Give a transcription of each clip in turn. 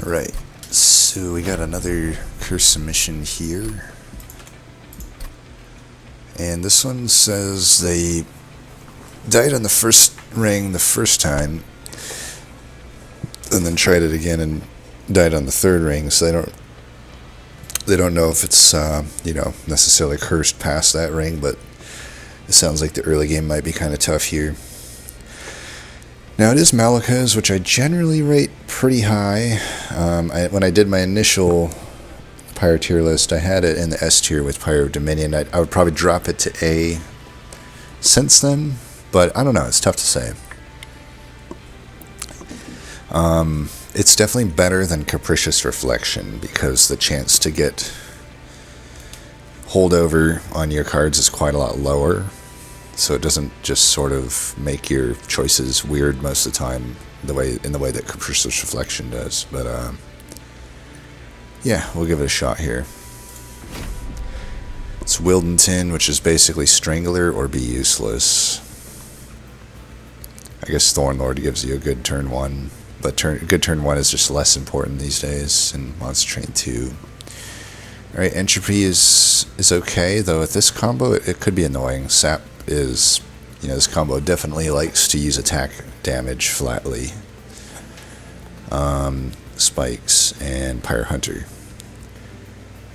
Right, so we got another curse submission here. And this one says they died on the first ring the first time, and then tried it again and died on the third ring, so they don't know if it's necessarily cursed past that ring, but it sounds like the early game might be kind of tough here. Now it is Malachos, which I generally rate pretty high. When I did my initial Pyro tier list, I had it in the S tier with Pyro Dominion. I would probably drop it to A since then, but I don't know, it's tough to say. It's definitely better than Capricious Reflection, because the chance to get holdover on your cards is quite a lot lower, so it doesn't just sort of make your choices weird most of the time in the way that Capricious Reflection does. But yeah, we'll give it a shot here. It's Wildenton, which is basically Strangler or Be Useless. I guess Thornlord gives you a good turn 1, but good turn 1 is just less important these days in Monster Train 2. Alright, Entropy is okay, though with this combo it could be annoying. Sap is, this combo definitely likes to use attack damage flatly. Spikes and Pyre Hunter.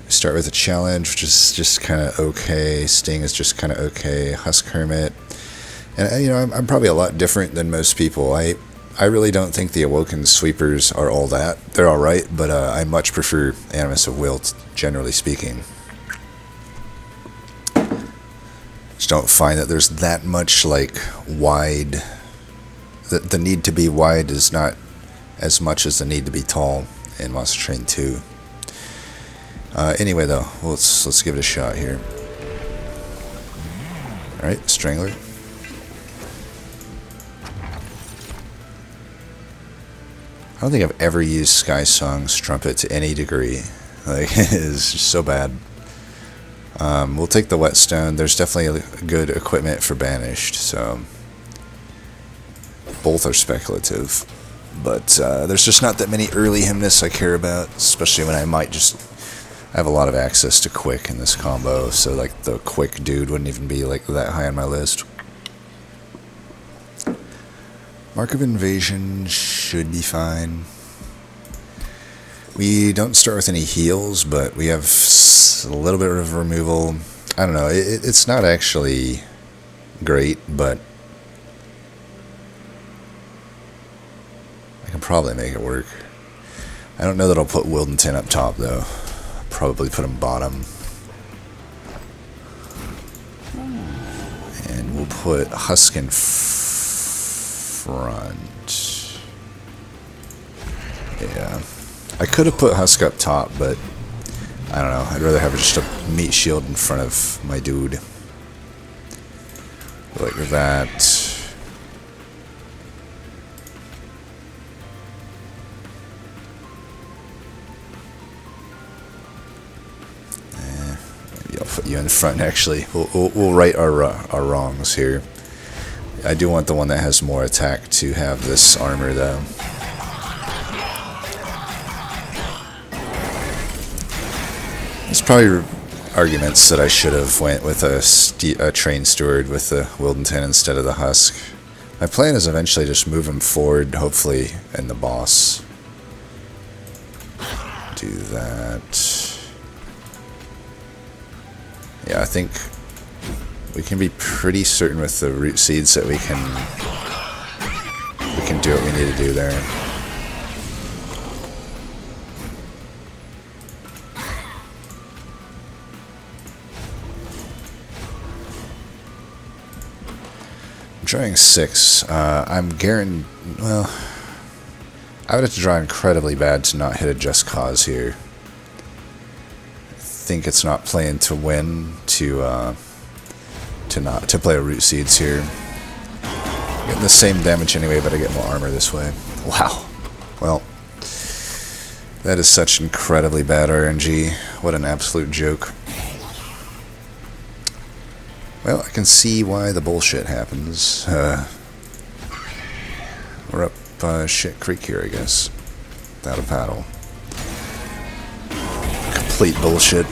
Start with a challenge, which is just kind of okay. Sting is just kind of okay. Husk Hermit. And, I'm probably a lot different than most people. I really don't think the Awoken Sweepers are all that. They're alright, but I much prefer Animus of Will, generally speaking. Just don't find that there's that much, wide... The need to be wide is not as much as the need to be tall in Monster Train 2. Anyway, though, let's give it a shot here. Alright, Strangler. I don't think I've ever used Sky Song's Trumpet to any degree. It is just so bad. We'll take the Whetstone. There's definitely good equipment for Banished, so both are speculative. But there's just not that many early Hymnists I care about, especially when I might just have a lot of access to Quick in this combo, so the Quick dude wouldn't even be that high on my list. Mark of Invasion should be fine. We don't start with any heals, but we have a little bit of removal. I don't know, it's not actually great, but I can probably make it work. I don't know that I'll put Wildenton up top, though. I'll probably put him bottom. And we'll put Husk in front. Yeah. I could have put Husk up top, but I don't know. I'd rather have just a meat shield in front of my dude. Like that. Maybe I'll put you in front, actually. We'll right our wrongs here. I do want the one that has more attack to have this armor, though. There's probably arguments that I should have went with a Train Steward with the Wildenton instead of the Husk. My plan is eventually just move him forward, hopefully, in the boss. Do that. Yeah, I think we can be pretty certain with the root seeds that we can do what we need to do there. I'm trying 6. I'm guaranteed. Well, I would have to draw incredibly bad to not hit a Just Cause here. I think it's not playing to win to play a Root Seeds here. Getting the same damage anyway, but I get more armor this way. Wow. Well, that is such incredibly bad RNG. What an absolute joke. Well, I can see why the bullshit happens. We're up Shit Creek here, I guess. Without a paddle. complete bullshit.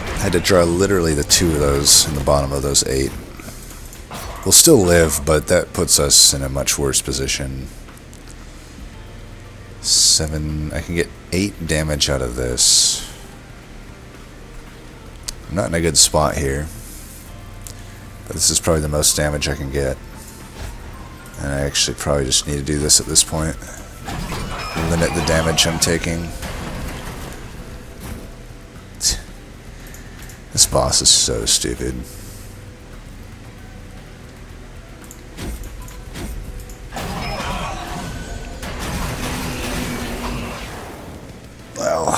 I had to draw literally the 2 of those in the bottom of those 8. We'll still live, but that puts us in a much worse position. 7, I can get 8 damage out of this. I'm not in a good spot here, but this is probably the most damage I can get. And I actually probably just need to do this at this point. Limit the damage I'm taking. This boss is so stupid. Well,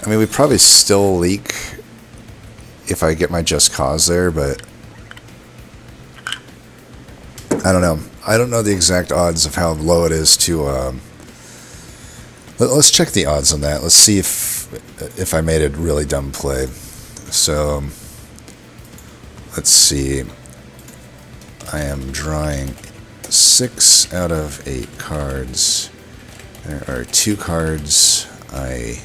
I mean, we probably still leak if I get my Just Cause there, but I don't know. I don't know the exact odds of how low it is to. Let's check the odds on that. Let's see if I made a really dumb play. So let's see. I am drawing 6 out of 8 cards. There are 2 cards I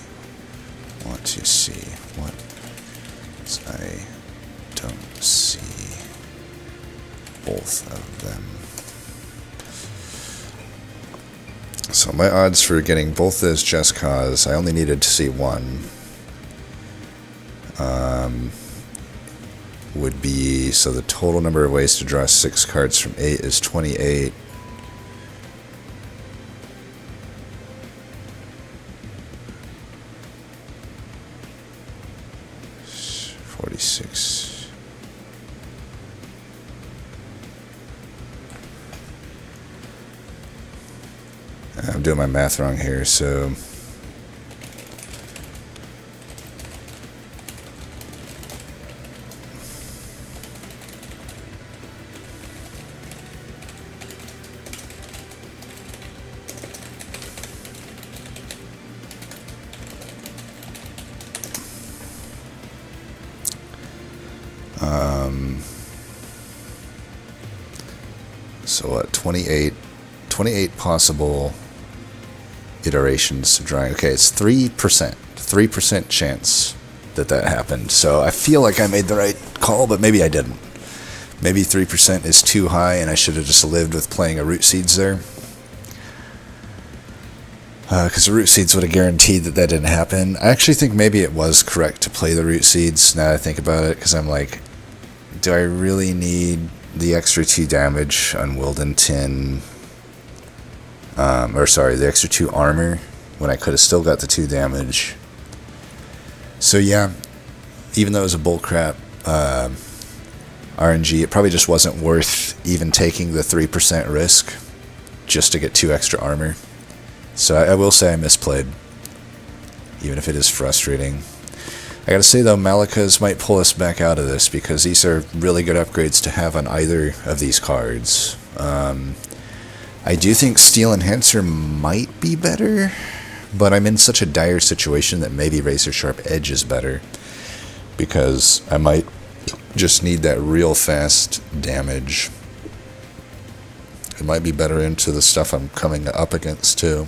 want to see. What I don't see both of them. So my odds for getting both those Just Cause, I only needed to see 1. Would be, so the total number of ways to draw 6 cards from 8 is 28. I'm doing my math wrong here, so what, 28 possible iterations of drawing. Okay, it's 3% chance that happened. So I feel like I made the right call, but maybe I didn't. Maybe 3% is too high and I should have just lived with playing a Root Seeds there. Because the Root Seeds would have guaranteed that didn't happen. I actually think maybe it was correct to play the Root Seeds now that I think about it, because I'm like, do I really need the extra 2 damage on Wilden Tin? The extra 2 armor when I could have still got the 2 damage. So yeah, even though it was a bullcrap RNG, it probably just wasn't worth even taking the 3% risk just to get 2 extra armor. So I will say I misplayed, even if it is frustrating. I gotta say though, Malika's might pull us back out of this, because these are really good upgrades to have on either of these cards. I do think Steel Enhancer might be better, but I'm in such a dire situation that maybe Razor Sharp Edge is better, because I might just need that real fast damage. It might be better into the stuff I'm coming up against too.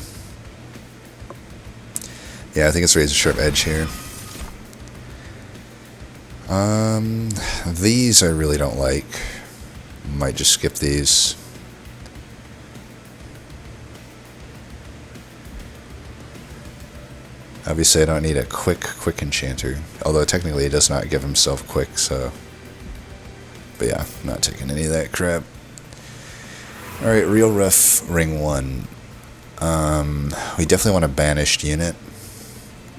Yeah, I think it's Razor Sharp Edge here. These I really don't like. Might just skip these. Obviously I don't need a quick enchanter, although technically he does not give himself quick, so. But yeah, I'm not taking any of that crap. Alright, Real Rough Ring 1. We definitely want a banished unit.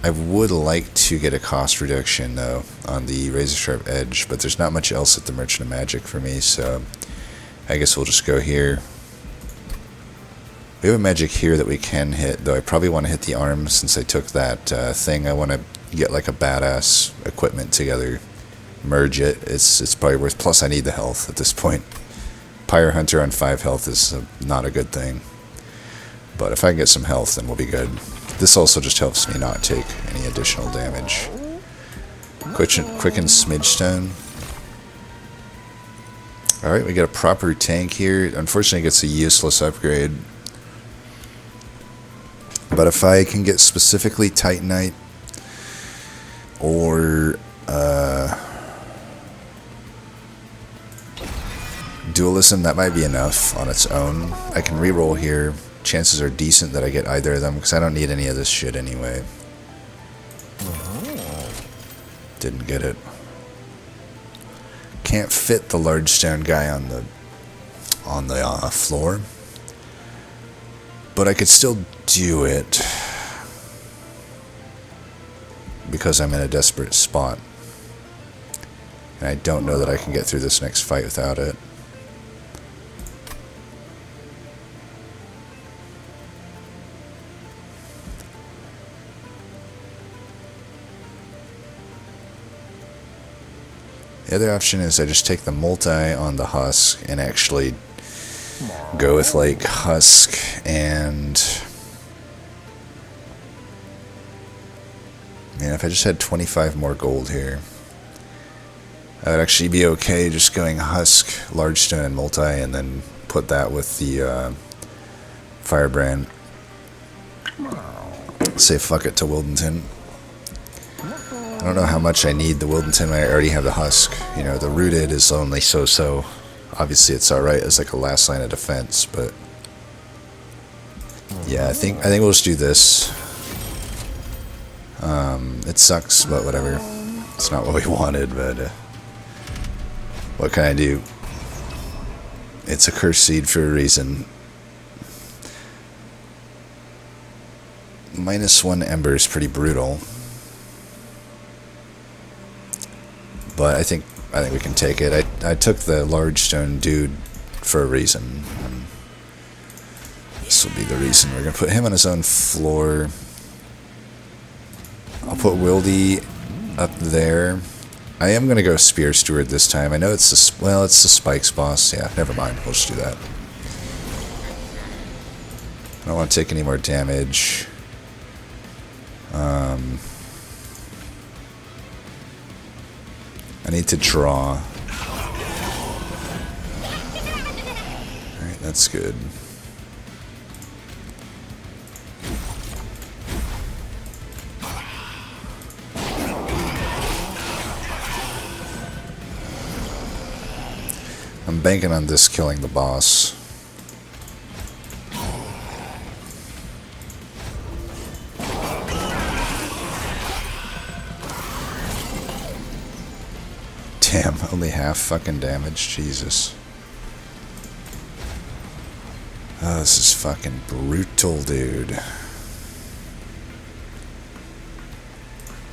I would like to get a cost reduction though on the Razor Sharp Edge, but there's not much else at the Merchant of Magic for me, so I guess we'll just go here. We have a magic here that we can hit, though I probably want to hit the arms since I took that thing. I want to get like a badass equipment together, merge it. It's probably worth, plus I need the health at this point. Pyre Hunter on 5 health is not a good thing, but if I can get some health then we'll be good. This also just helps me not take any additional damage. Quicken Smidge Stone. Alright, we get a proper tank here. Unfortunately it gets a useless upgrade. But if I can get specifically Titanite or Dualism, that might be enough on its own. I can reroll here. Chances are decent that I get either of them because I don't need any of this shit anyway. Didn't get it. Can't fit the large stone guy on the floor, but I could still do it because I'm in a desperate spot, and I don't know that I can get through this next fight without it. The other option is I just take the multi on the husk and actually go with like husk and... Man, if I just had 25 more gold here, I would actually be okay just going husk, large stone, and multi, and then put that with the firebrand. Say fuck it to Wildington. I don't know how much I need the Wildington when I already have the husk. You know, the rooted is only so-so. Obviously it's alright as like a last line of defense, but yeah, I think we'll just do this. It sucks, but whatever. It's not what we wanted, but what can I do? It's a cursed seed for a reason. -1 ember is pretty brutal. But I think we can take it. I took the large stone dude for a reason. This will be the reason. We're going to put him on his own floor. I'll put Wildy up there. I am going to go Spear Steward this time. I know it's the, well, it's the Spikes boss. Yeah, never mind. We'll just do that. I don't want to take any more damage. I need to draw. Alright, that's good. I'm banking on this killing the boss. Damn, only half fucking damage, Jesus. Oh, this is fucking brutal, dude.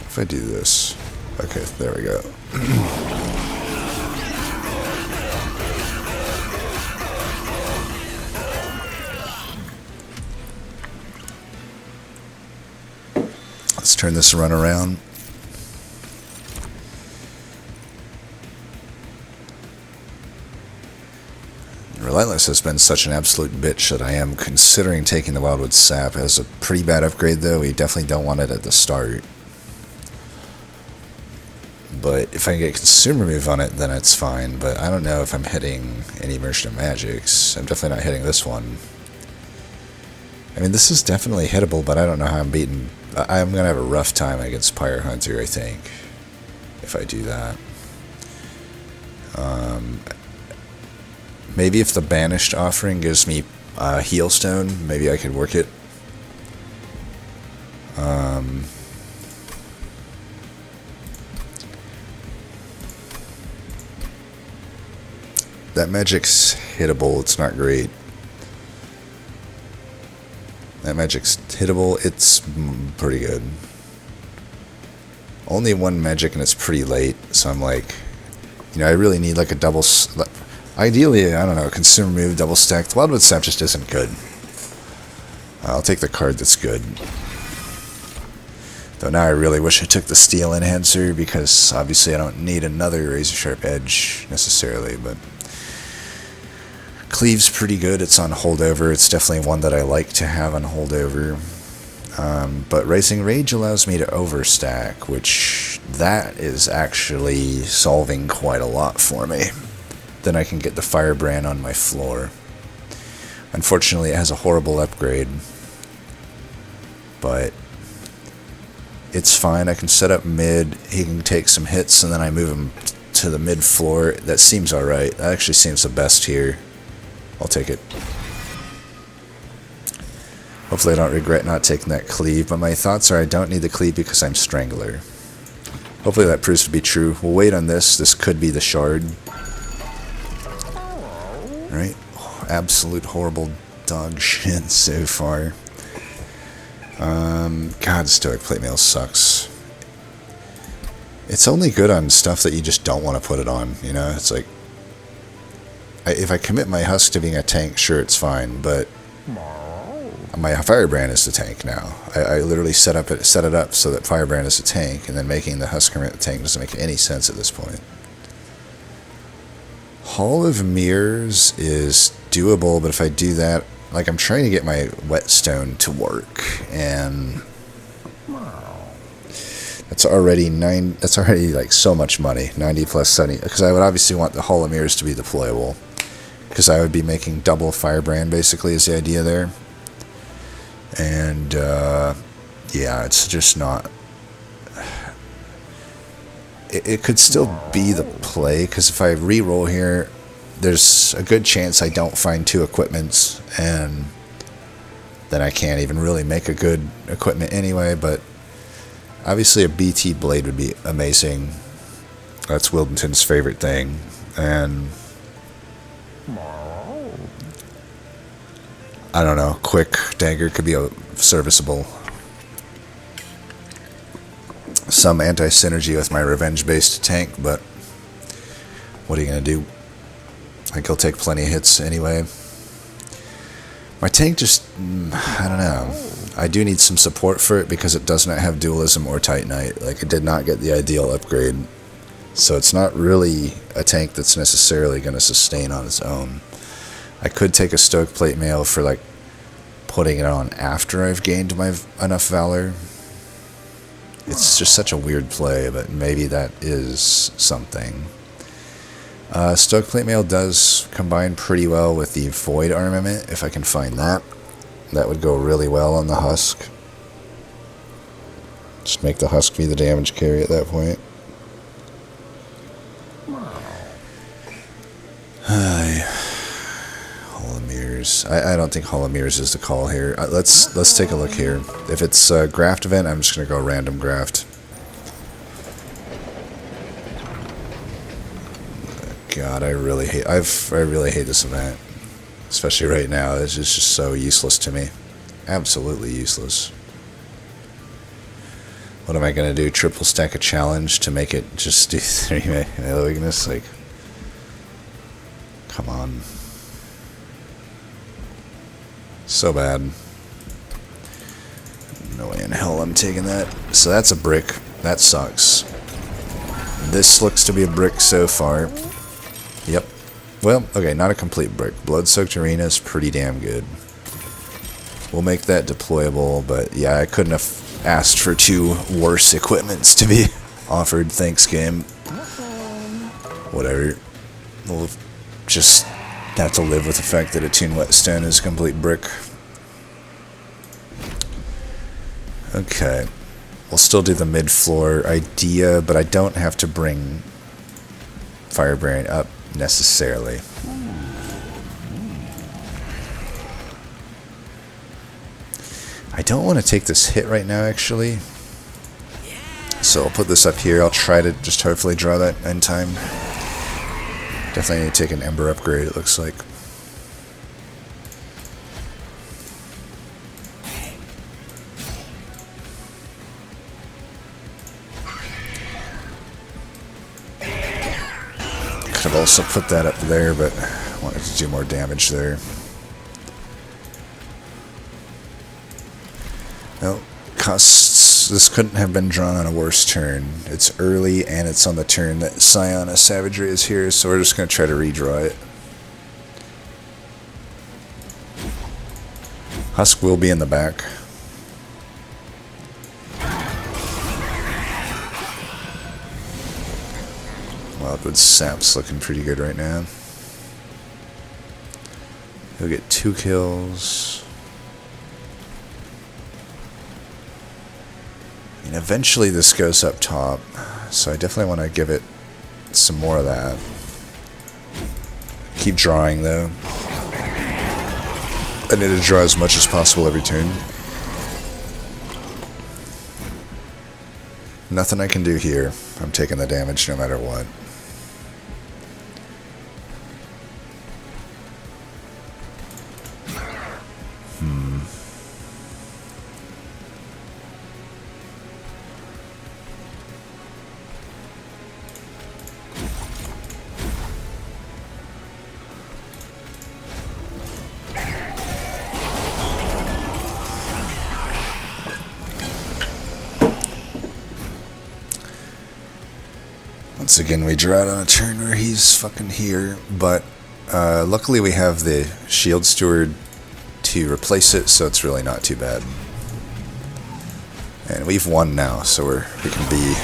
If I do this... Okay, there we go. Let's turn this run around. Relentless has been such an absolute bitch that I am considering taking the Wildwood Sap as a pretty bad upgrade, though. We definitely don't want it at the start. But if I can get Consumer Move on it, then it's fine. But I don't know if I'm hitting any Merchant of Magics. I'm definitely not hitting this one. I mean, this is definitely hittable, but I don't know how I'm beating... I'm going to have a rough time against Pyre Hunter, I think, if I do that. Maybe if the Banished Offering gives me Healstone, maybe I could work it. That magic's hittable, it's not great. That magic's hittable, it's pretty good. Only one magic and it's pretty late, so I'm like, you know, I really need like a double... Ideally, I don't know, Consumer Move, double stack. The Wildwood Sap just isn't good. I'll take the card that's good. Though now I really wish I took the Steel Enhancer, because obviously I don't need another Razor Sharp Edge necessarily, but... Cleave's pretty good, it's on holdover, it's definitely one that I like to have on holdover. But Rising Rage allows me to overstack, which that is actually solving quite a lot for me. Then I can get the Firebrand on my floor. Unfortunately, it has a horrible upgrade. but it's fine. I can set up mid, he can take some hits, and then I move him to the mid floor. That seems alright. That actually seems the best here. I'll take it. Hopefully I don't regret not taking that cleave, but my thoughts are I don't need the cleave because I'm Strangler. Hopefully that proves to be true. We'll wait on this. This could be the shard. Right? Oh, absolute horrible dog shit so far. God, Stoic Plate Mail sucks. It's only good on stuff that you just don't want to put it on, you know? It's like, if I commit my Husk to being a tank, sure, it's fine, but my Firebrand is the tank now. I literally set it up so that Firebrand is a tank, and then making the Husk commit the tank doesn't make any sense at this point. Hall of Mirrors is doable, but if I do that, like, I'm trying to get my Whetstone to work, and that's already like so much money, 90 plus 70, because I would obviously want the Hall of Mirrors to be deployable, because I would be making double Firebrand basically is the idea there. And yeah, it's just not, it could still be the play, because if I re-roll here, there's a good chance I don't find two equipments, and then I can't even really make a good equipment anyway. But obviously a BT blade would be amazing. That's Wildington's favorite thing, and I don't know, quick dagger could be serviceable. Some anti-synergy with my revenge-based tank, but what are you going to do? I think he'll take plenty of hits anyway. My tank just, I don't know. I do need some support for it because it does not have Dualism or Titanite. Like, it did not get the ideal upgrade. So it's not really a tank that's necessarily going to sustain on its own. I could take a Stoic Plate Mail for, like, putting it on after I've gained my enough Valor. It's just such a weird play, but maybe that is something. Stoic Plate Mail does combine pretty well with the Void Armament, if I can find that. That would go really well on the Husk. Just make the Husk be the damage carry at that point. Hall of Mirrors. I don't think Hall of Mirrors is the call here. Let's take a look here. If it's a graft event, I'm just going to go random graft. God, I really hate this event, especially right now. It's just so useless to me, absolutely useless. What am I gonna do? Triple stack a challenge to make it just do 3 melee weakness? Like, come on, so bad. No way in hell I'm taking that. So that's a brick. That sucks. This looks to be a brick so far. Yep. Well, okay, not a complete brick. Blood-Soaked Arena is pretty damn good. We'll make that deployable, but yeah, I couldn't have asked for 2 worse equipments to be offered. Thanks, game. Whatever. We'll just have to live with the fact that a Toon Whetstone is a complete brick. Okay. We'll still do the mid-floor idea, but I don't have to bring Firebrand up necessarily. I don't want to take this hit right now, actually. So I'll put this up here. I'll try to just hopefully draw that in time. Definitely need to take an Ember upgrade, it looks like. Could have also put that up there, but I wanted to do more damage there. Well, costs. This couldn't have been drawn on a worse turn. It's early, and it's on the turn that Scion of Savagery is here, so we're just going to try to redraw it. Husk will be in the back. Wildwood Sap's looking pretty good right now. He'll get 2 kills. And eventually this goes up top, so I definitely want to give it some more of that. Keep drawing though. I need to draw as much as possible every turn. Nothing I can do here. I'm taking the damage no matter what. Once again, we draw it on a turn where he's fucking here, but luckily we have the Shield Steward to replace it, so it's really not too bad. And we've won now, so we can be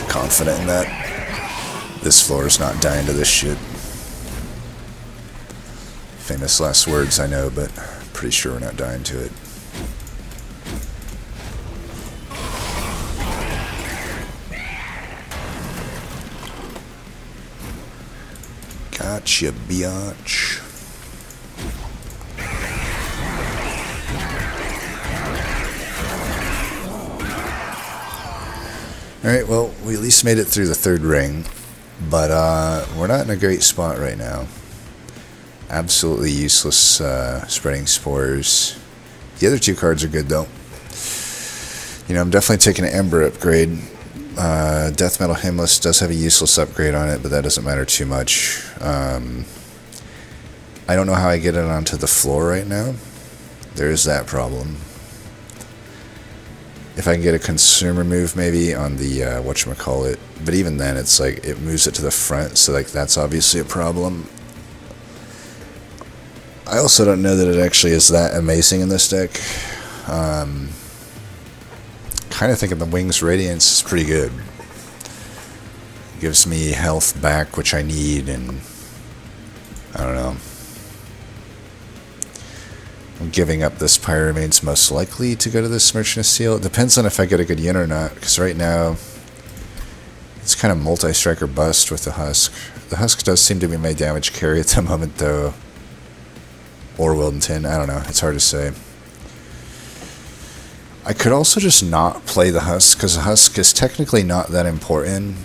confident in that. This floor is not dying to this shit. Famous last words, I know, but pretty sure we're not dying to it. Gotcha, biatch. Alright, well, we at least made it through the third ring, but we're not in a great spot right now. Absolutely useless spreading spores. The other two cards are good, though. You know, I'm definitely taking an Ember upgrade. Death Metal Hymnless does have a useless upgrade on it, but that doesn't matter too much. I don't know how I get it onto the floor right now. There is that problem. If I can get a consumer move maybe on the whatchamacallit, but even then it's like it moves it to the front, so like that's obviously a problem. I also don't know that it actually is that amazing in this deck. Kind of thinking the Wings Radiance is pretty good. Gives me health back, which I need, and I don't know. I'm giving up this Pyramaid's most likely to go to this Merchant of Steel. It depends on if I get a good yin or not, because right now it's kind of multi-strike or bust with the Husk. The Husk does seem to be my damage carry at the moment, though. Or Wildenton, I don't know. It's hard to say. I could also just not play the Husk, because the Husk is technically not that important,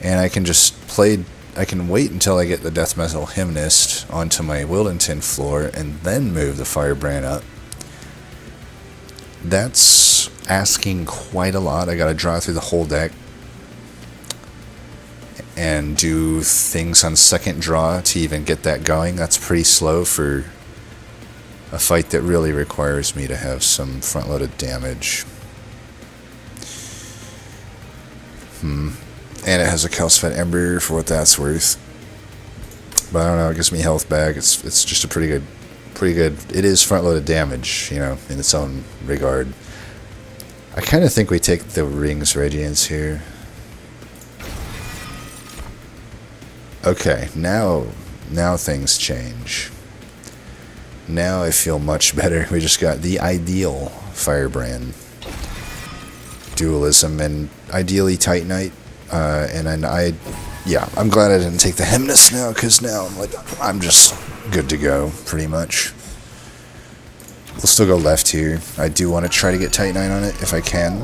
and I can just play. I can wait until I get the Death Metal Hymnist onto my Wildenton floor, and then move the Firebrand up. That's asking quite a lot. I gotta draw through the whole deck, and do things on second draw to even get that going. That's pretty slow for a fight that really requires me to have some front-loaded damage. And it has a Calcified Ember for what that's worth. But I don't know, it gives me health back. It's just a pretty good. It is front-loaded damage, you know, in its own regard. I kind of think we take the Rings Radiance here. Okay, now things change. Now I feel much better. We just got the ideal Firebrand. Dualism and ideally Titanite. And then I'm glad I didn't take the Hymnus now, because now I'm just good to go, pretty much. We'll still go left here. I do want to try to get Titanite on it, if I can.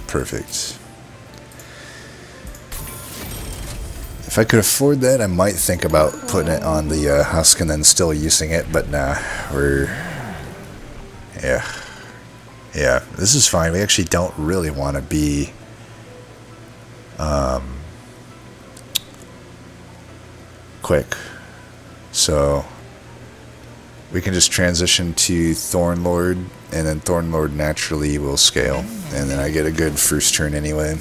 Perfect. If I could afford that, I might think about putting it on the Husk and then still using it, but nah, yeah, this is fine. We actually don't really want to be quick, so we can just transition to Thornlord, and then Thornlord naturally will scale, and then I get a good first turn anyway.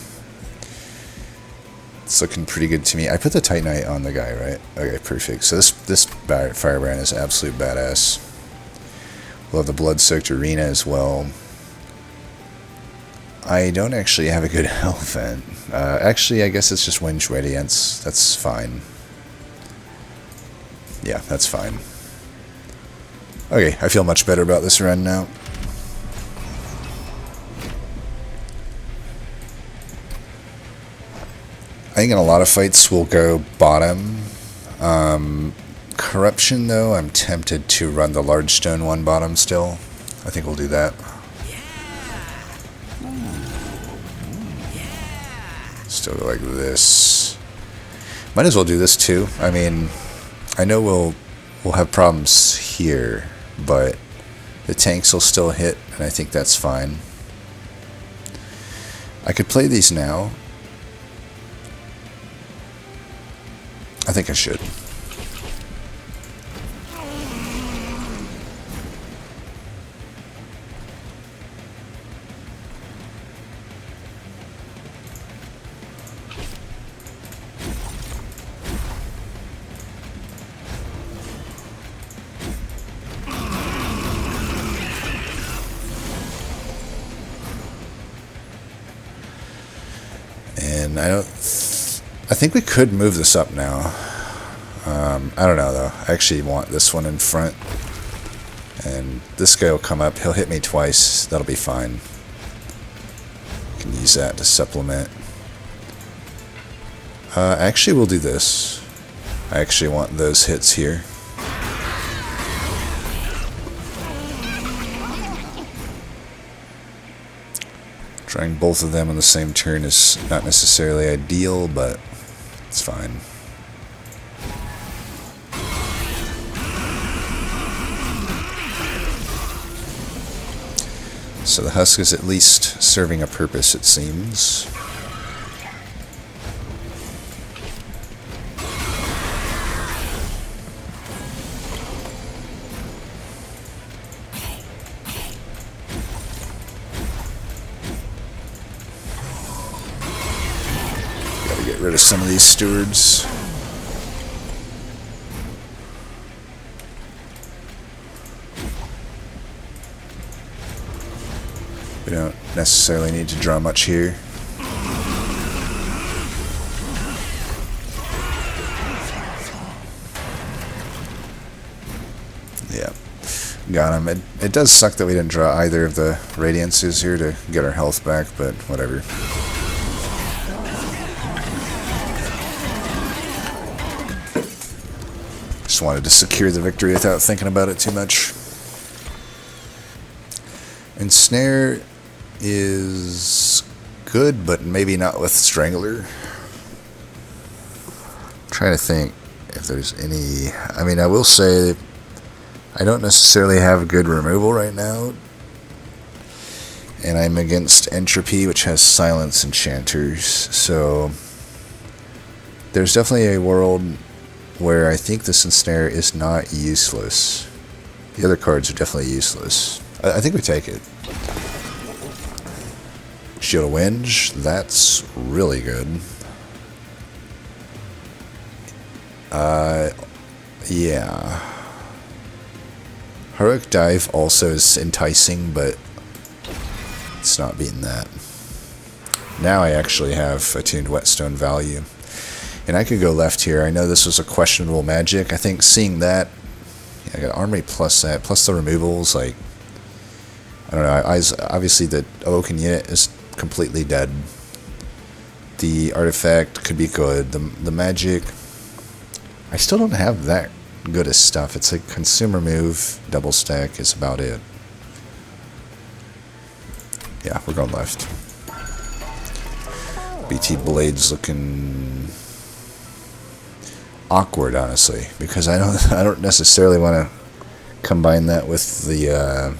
It's looking pretty good to me. I put the Titanite on the guy, right? Okay, perfect. So this Firebrand is absolute badass. We'll have the Blood-Soaked Arena as well. I don't actually have a good health vent. Actually, I guess it's just Wings Radiance. That's fine. Yeah, that's fine. Okay, I feel much better about this run now. I think in a lot of fights we'll go bottom. Corruption, though, I'm tempted to run the large stone one bottom still. I think we'll do that. Still go like this. Might as well do this too. I mean, I know we'll have problems here, but the tanks will still hit, and I think that's fine. I could play these now. I think I should. And I think we could move this up now. I don't know though. I actually want this one in front. And this guy will come up. He'll hit me twice. That'll be fine. Can use that to supplement. Actually, we'll do this. I actually want those hits here. Trying both of them on the same turn is not necessarily ideal, but it's fine. So the husk is at least serving a purpose, it seems. Gotta get rid of some of these stewards. We don't necessarily need to draw much here. Yeah, got him. It does suck that we didn't draw either of the Radiances here to get our health back, but whatever. Just wanted to secure the victory without thinking about it too much. Ensnare is good, but maybe not with Strangler. I'm trying to think if there's any... I mean, I will say I don't necessarily have good removal right now. And I'm against Entropy, which has Silence Enchanters. So there's definitely a world where I think this Ensnare is not useless. The other cards are definitely useless. I think we take it. Shield of Wenge, that's really good. Yeah. Heroic Dive also is enticing, but it's not beating that. Now I actually have Attuned Whetstone value. And I could go left here. I know this was a questionable magic. I think seeing that, yeah, I got Armory plus that, plus the removals, like, I don't know, obviously the Awoken unit is completely dead. The artifact could be good. The magic, I still don't have that good of stuff. It's like consumer move, double stack is about it. Yeah, we're going left. BT Blade's looking awkward, honestly, because I don't necessarily want to combine that with the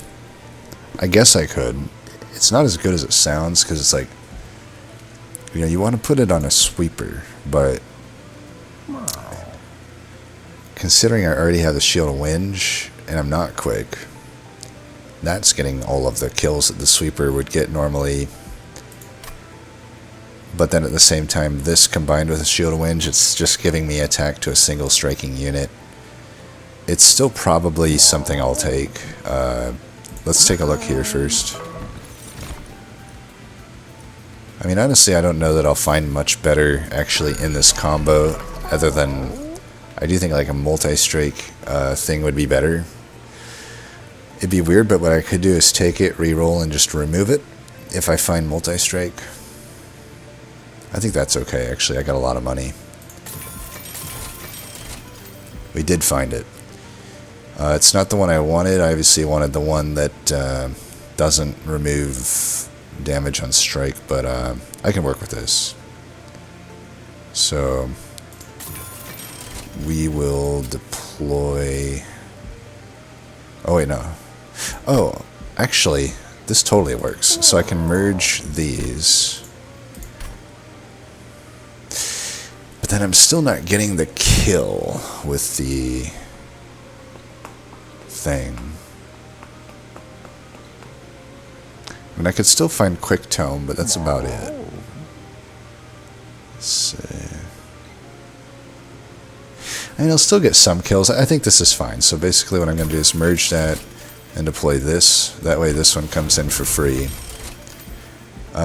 I guess I could. It's not as good as it sounds, because it's like, you know, you want to put it on a sweeper, but considering I already have the Shield of Wenge and I'm not quick, that's getting all of the kills that the sweeper would get normally. But then at the same time, this combined with a Shield of Wenge, it's just giving me attack to a single striking unit. It's still probably something I'll take. Let's take a look here first. I mean, honestly, I don't know that I'll find much better actually in this combo, other than I do think like a multi-strike thing would be better. It'd be weird, but what I could do is take it, re-roll, and just remove it if I find multi-strike. I think that's okay, actually. I got a lot of money. We did find it. It's not the one I wanted. I obviously wanted the one that doesn't remove damage on strike, but I can work with this. So we will deploy... Oh, wait, no. Oh, actually, this totally works. So I can merge these. But then I'm still not getting the kill with the thing. I mean, I could still find Quick Tome, but that's about it. Let's see. I mean, I'll still get some kills. I think this is fine. So basically what I'm going to do is merge that and deploy this. That way this one comes in for free.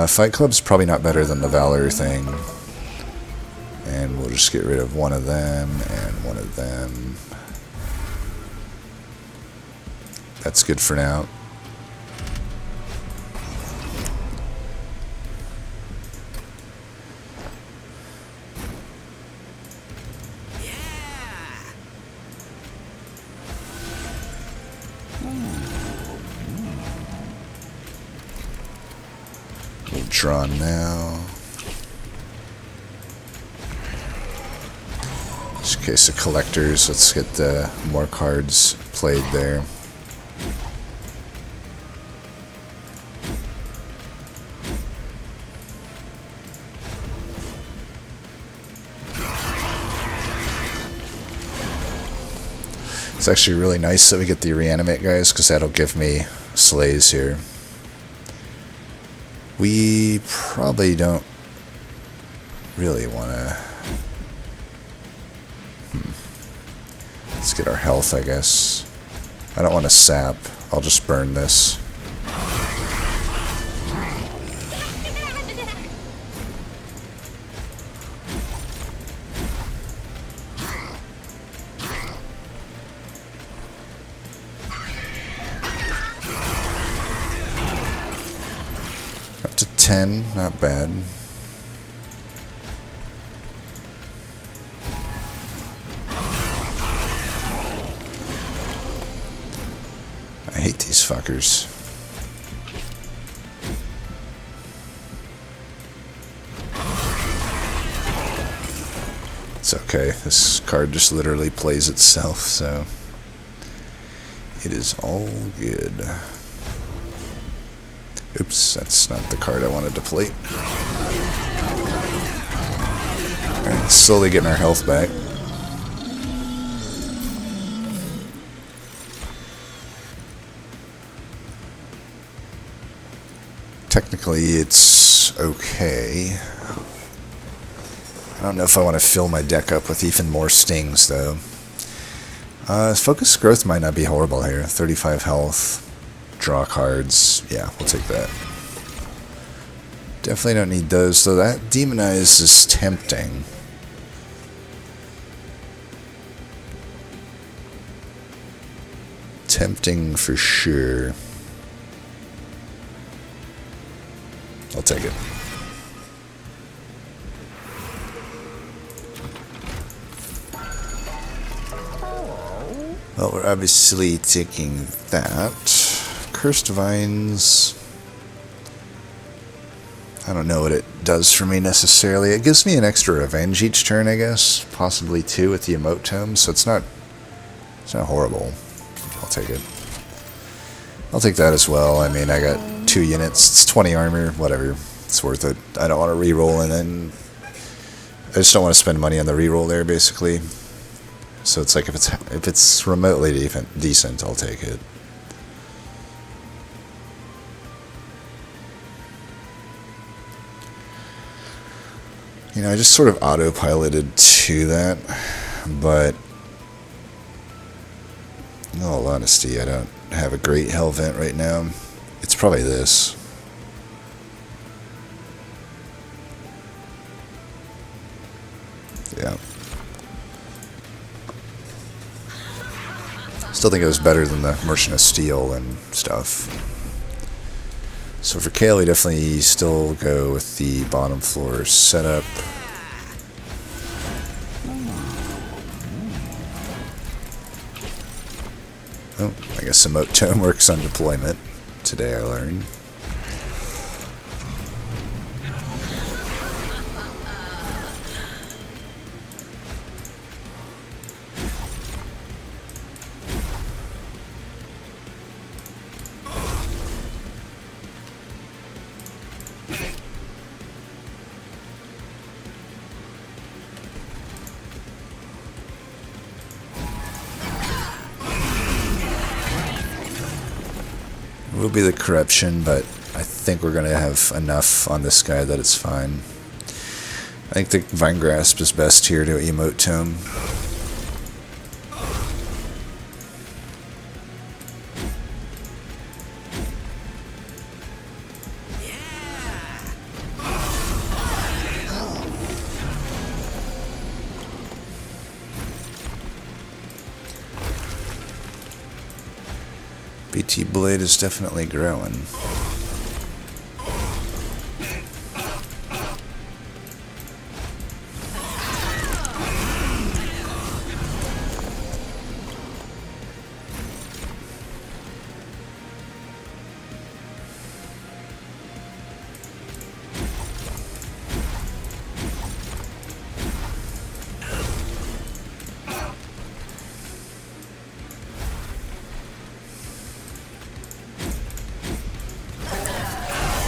Fight Club's probably not better than the Valor thing. And we'll just get rid of one of them and one of them. That's good for now. We'll draw now. Just in case of collectors, let's get the more cards played there. It's actually really nice that we get the reanimate guys, because that'll give me slays here. We probably don't really want to... Let's get our health, I guess. I don't want to sap. I'll just burn this. Up to 10, not bad. I hate these fuckers. It's okay. This card just literally plays itself, so it is all good. Oops, that's not the card I wanted to play. Alright, slowly getting our health back. Technically, it's okay. I don't know if I want to fill my deck up with even more stings, though. Focus growth might not be horrible here. 35 health. Draw cards. Yeah, we'll take that. Definitely don't need those, though. That demonize is tempting. Tempting for sure. I'll take it. Well, we're obviously taking that. Cursed Vines. I don't know what it does for me necessarily. It gives me an extra revenge each turn, I guess. Possibly 2 with the emote tome, so it's not horrible. I'll take it. I'll take that as well. I mean, I got 2 units. It's 20 armor. Whatever. It's worth it. I don't want to reroll, and then I just don't want to spend money on the reroll there, basically. So it's like if it's remotely decent, I'll take it. You know, I just sort of autopiloted to that, but in all honesty, I don't have a great hell vent right now. It's probably this. Yeah. Still think it was better than the Merchant of Steel and stuff. So for Kale, we definitely still go with the bottom floor setup. Oh, I guess Emote Tome works on deployment. Today I learned. Will be the corruption, but I think we're going to have enough on this guy that it's fine. I think the Vine Grasp is best here to Emote Tome. BT Blade is definitely growing.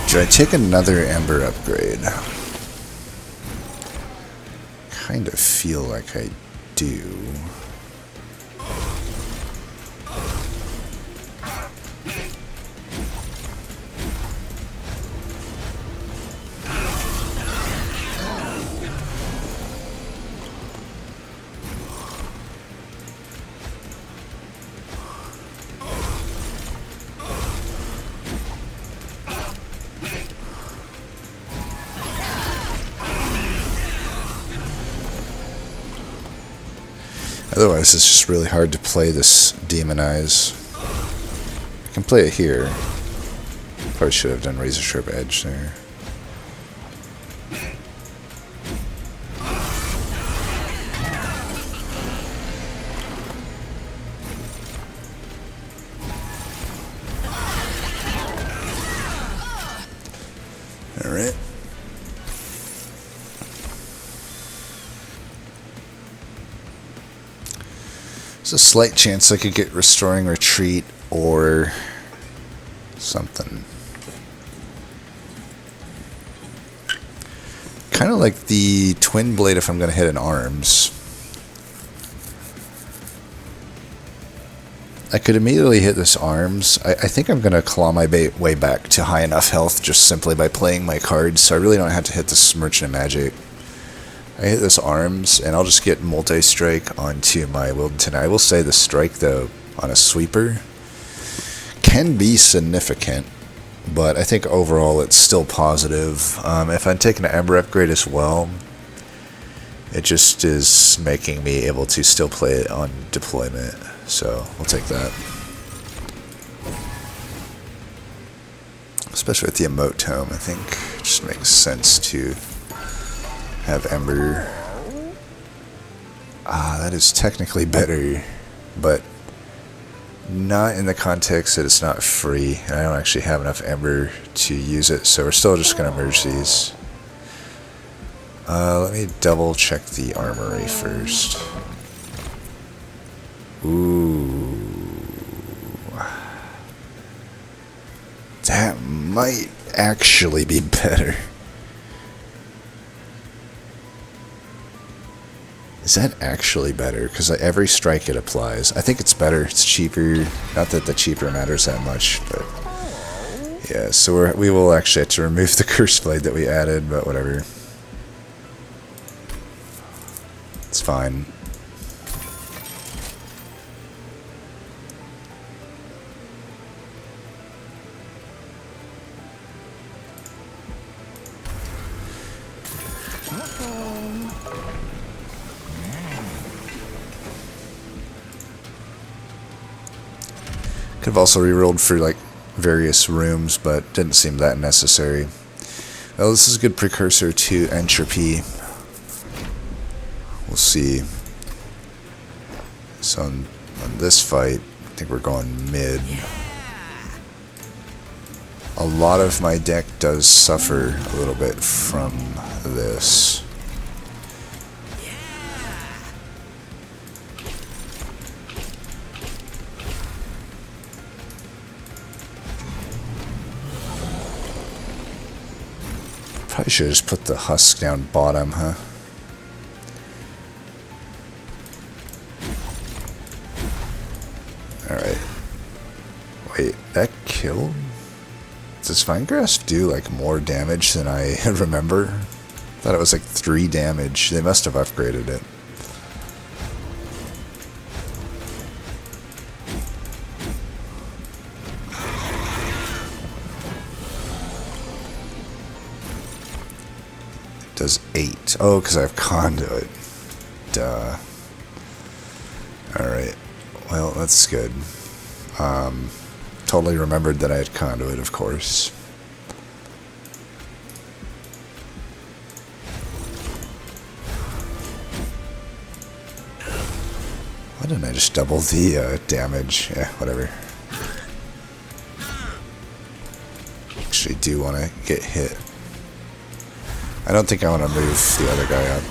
Should I take another Ember upgrade? Kind of feel like I do. Otherwise, it's just really hard to play this Demonize. I can play it here. Probably should have done Razor Sharp Edge there. Alright. There's a slight chance I could get Restoring Retreat or something. Kind of like the Twin Blade if I'm going to hit an arms. I could immediately hit this arms. I think I'm going to claw my way back to high enough health just simply by playing my cards, so I really don't have to hit this Merchant of Magic. I hit this arms, and I'll just get multi-strike onto my Wildenton. I will say the strike, though, on a sweeper can be significant, but I think overall it's still positive. If I'm taking an Ember upgrade as well, it just is making me able to still play it on deployment, so we'll take that. Especially with the Emote Tome, I think it just makes sense to have Ember. That is technically better, but not in the context that it's not free, and I don't actually have enough Ember to use it, so we're still just going to merge these. Let me double check the armory first. Ooh. That might actually be better. Is that actually better? Because every strike it applies. I think it's better. It's cheaper. Not that the cheaper matters that much, but yeah. So we will actually have to remove the Curse Blade that we added, but whatever. It's fine. Could have also rerolled for like various rooms, but didn't seem that necessary. Well, this is a good precursor to entropy. We'll see. So on this fight, I think we're going mid. A lot of my deck does suffer a little bit from this. Probably should have just put the husk down bottom, huh? Alright. Wait, that killed? Does Vinegrass do like more damage than I remember? I thought it was like 3 damage. They must have upgraded it. It does 8. Oh, because I have Conduit. Duh. Alright. Well, that's good. Totally remembered that I had Conduit, of course. Why didn't I just double the damage? Yeah, whatever. Actually do want to get hit. I don't think I want to move the other guy up.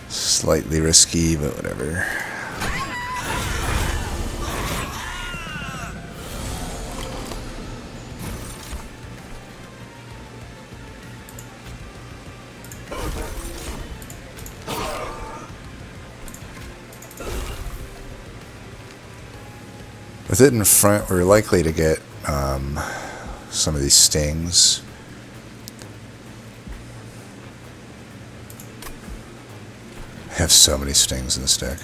Slightly risky, but whatever. With it in front, we're likely to get some of these stings. I have so many stings in this deck.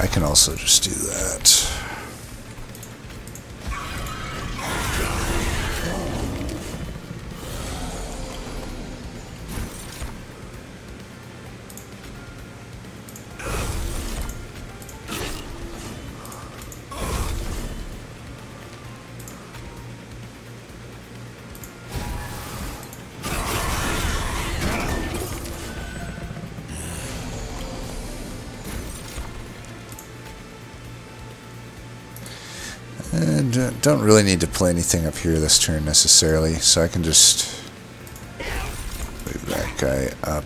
I can also just do that. And don't really need to play anything up here this turn necessarily, so I can just move that guy up.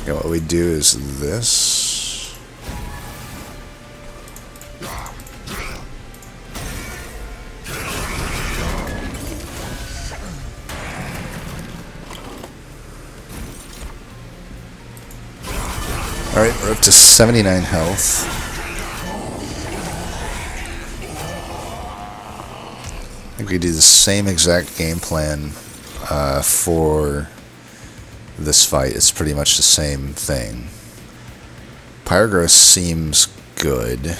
What we do is this. Alright, we're up to 79 health. I think we do the same exact game plan for this fight. It's pretty much the same thing. Pyrogross seems good.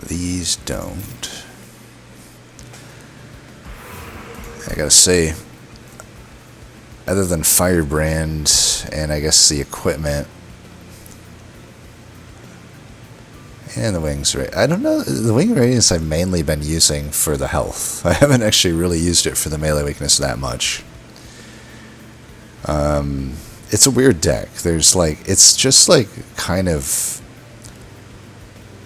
These don't. I gotta say, other than Firebrand and I guess the equipment and the wings, I don't know, the wing radius I've mainly been using for the health. I haven't actually really used it for the melee weakness that much. It's a weird deck. There's like, it's just like kind of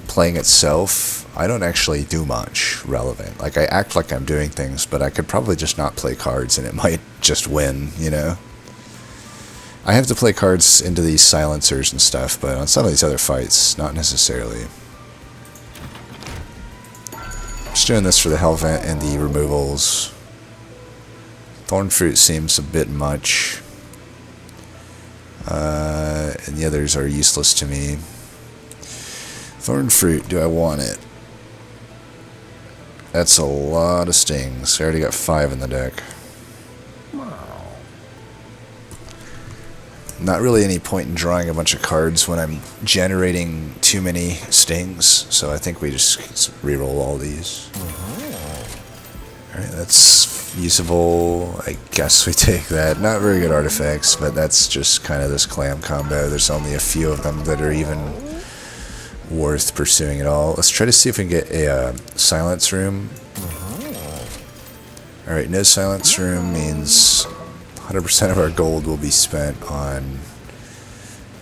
playing itself, I don't actually do much relevant. Like, I act like I'm doing things, but I could probably just not play cards and it might just win, you know? I have to play cards into these silencers and stuff, but on some of these other fights, not necessarily. Just doing this for the Hellvent and the removals. Thornfruit seems a bit much. And the others are useless to me. Thornfruit, do I want it? That's a lot of stings. I already got 5 in the deck. Not really any point in drawing a bunch of cards when I'm generating too many stings, so I think we just reroll all these. Alright, that's usable. I guess we take that. Not very good artifacts, but that's just kind of this clam combo. There's only a few of them that are even worth pursuing at all. Let's try to see if we can get a silence room. Alright, no silence room means 100% of our gold will be spent on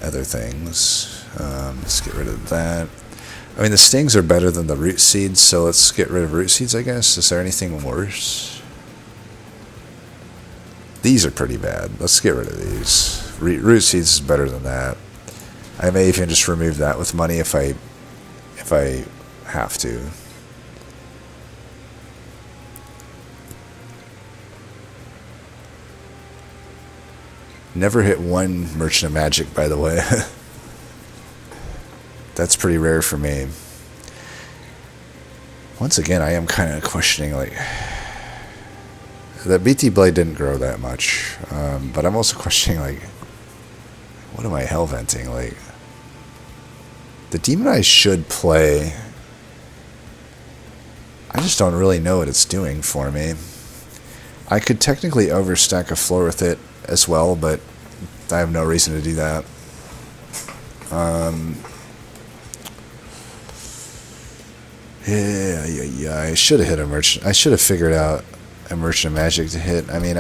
other things. Let's get rid of that. I mean, the stings are better than the root seeds, so let's get rid of root seeds, I guess. Is there anything worse? These are pretty bad. Let's get rid of these. Root seeds is better than that. I may even just remove that with money if I have to. Never hit 1 Merchant of Magic, by the way. That's pretty rare for me. Once again, I am kind of questioning, like, that BT Blade didn't grow that much, but I'm also questioning, like, what am I hellventing? Like, the Demon Eyes should play. I just don't really know what it's doing for me. I could technically overstack a floor with it as well, but I have no reason to do that. Yeah. I should have hit a merchant. I should have figured out a Merchant of Magic to hit. I mean,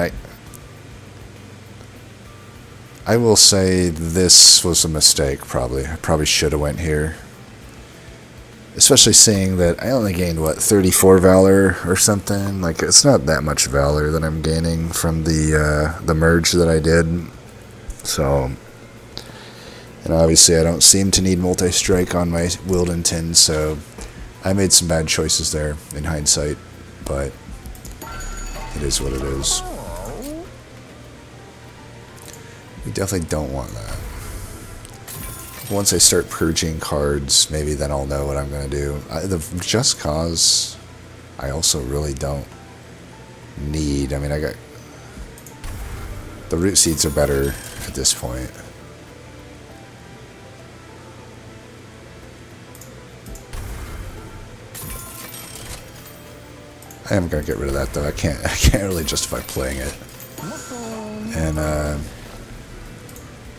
I will say this was a mistake, probably. I probably should have went here. Especially seeing that I only gained, what, 34 Valor or something? Like, it's not that much Valor that I'm gaining from the merge that I did. So, and obviously I don't seem to need multi-strike on my Wildenton, so I made some bad choices there in hindsight, but it is what it is. We definitely don't want that. Once I start purging cards, maybe then I'll know what I'm going to do. The Just Cause, I also really don't need. I mean, I got... The root seeds are better at this point. I am going to get rid of that, though. I can't really justify playing it. And,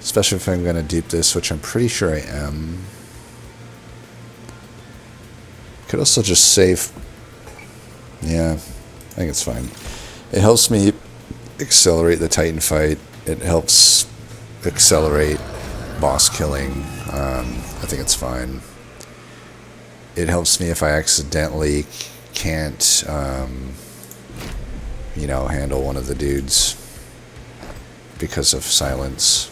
especially if I'm going to dupe this, which I'm pretty sure I am. Could also just save. Yeah, I think it's fine. It helps me accelerate the Titan fight. It helps accelerate boss killing. I think it's fine. It helps me if I accidentally can't, handle one of the dudes because of silence.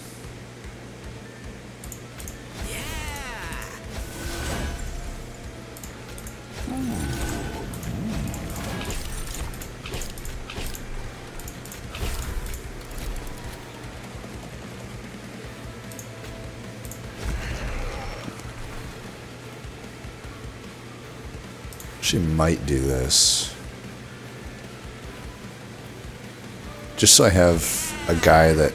She might do this. Just so I have a guy that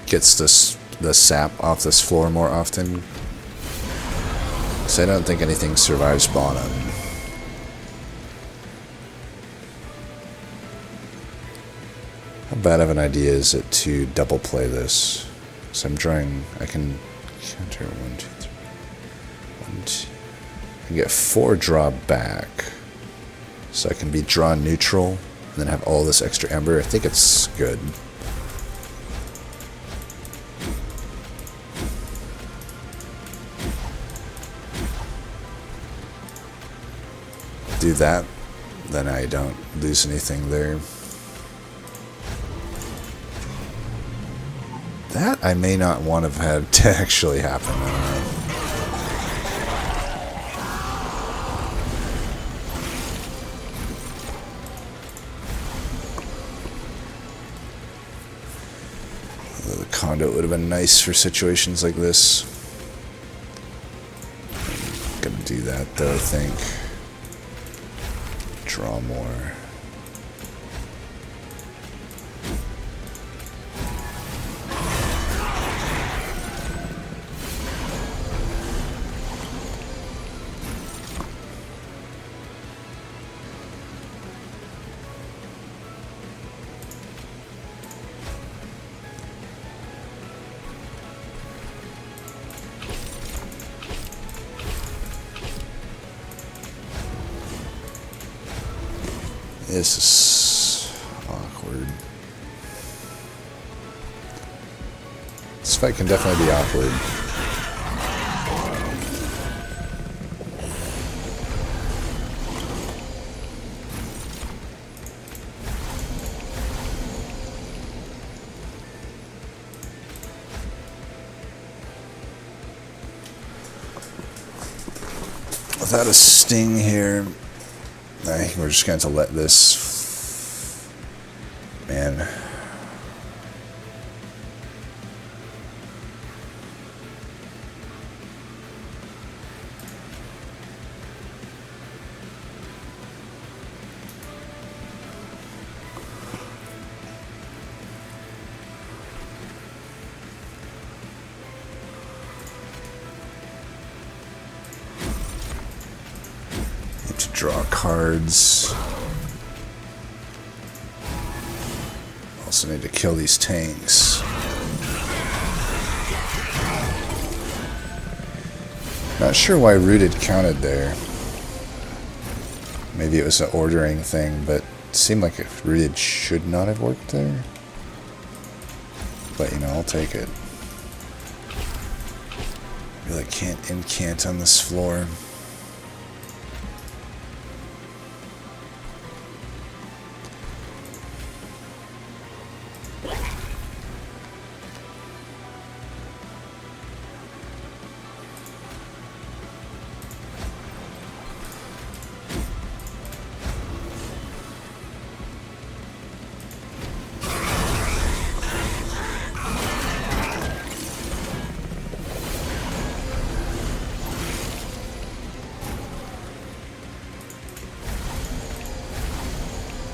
gets the sap off this floor more often. So I don't think anything survives bottom. How bad of an idea is it to double play this? So I'm drawing, I can counter 1, 2, 3. 1, 2. I can get 4 draw back. So I can be draw neutral and then have all this extra ember. I think it's good. do that, then I don't lose anything there. That I may not want to have had to actually happen. I don't know. The conduit would have been nice for situations like this. I'm gonna do that though, I think. Draw more. This is awkward. This fight can definitely be awkward. Without a sting here, I think we're just going to let this, man. Need to draw cards. Also need to kill these tanks. Not sure why rooted counted there. Maybe it was an ordering thing, but it seemed like rooted should not have worked there. But you know, I'll take it. Really can't incant on this floor.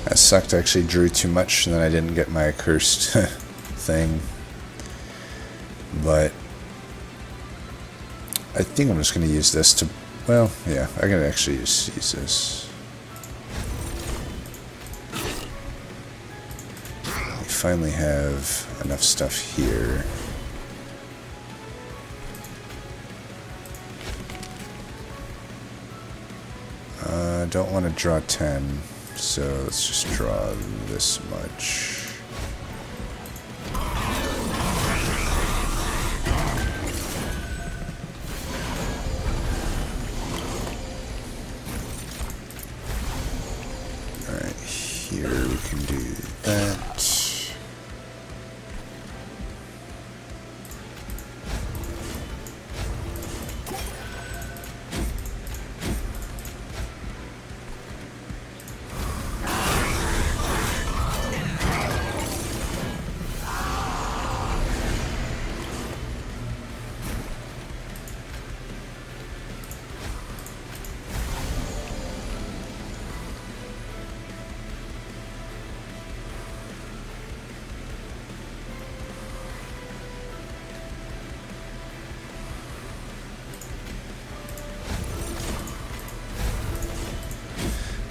That sucked. I actually drew too much and then I didn't get my accursed thing. But I think I'm just going to use this to, well, yeah, I'm going to actually use this. We finally have enough stuff here. I don't want to draw 10. So let's just draw this much. Alright, here we can do that.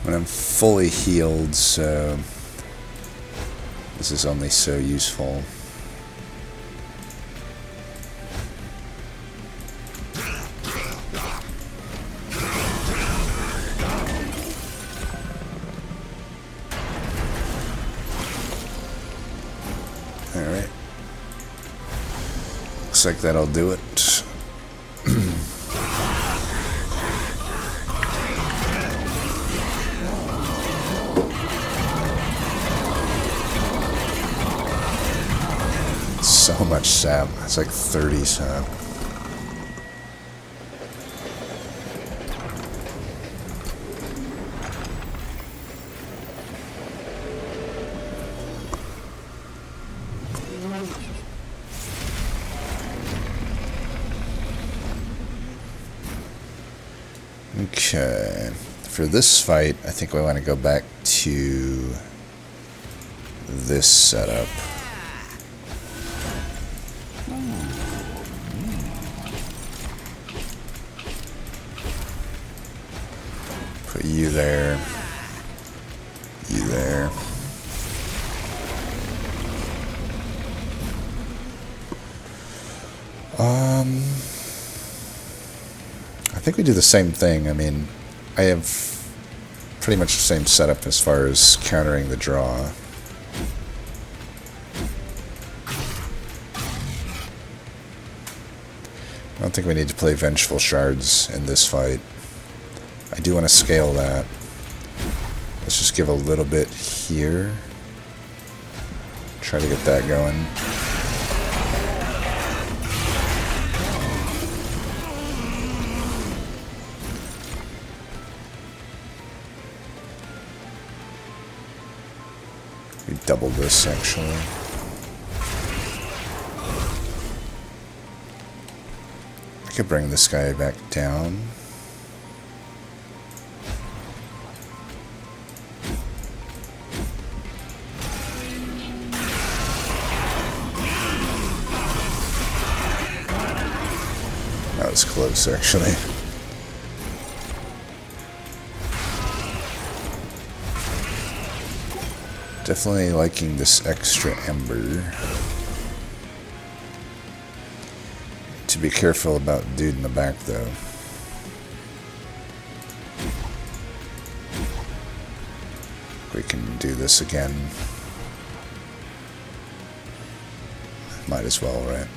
When I'm fully healed, so this is only so useful. Alright. Looks like that'll do it. much sap. It's like 30 sap. Okay, for this fight, I think we want to go back to this setup. Put you there, you there. I think we do the same thing. I mean, I have pretty much the same setup as far as countering the draw. I don't think we need to play Vengeful Shards in this fight. I do want to scale that. Let's just give a little bit here. Try to get that going. We double this actually. I could bring this guy back down. That was close actually. Definitely liking this extra ember. To be careful about the dude in the back though. We can do this again. Might as well, right?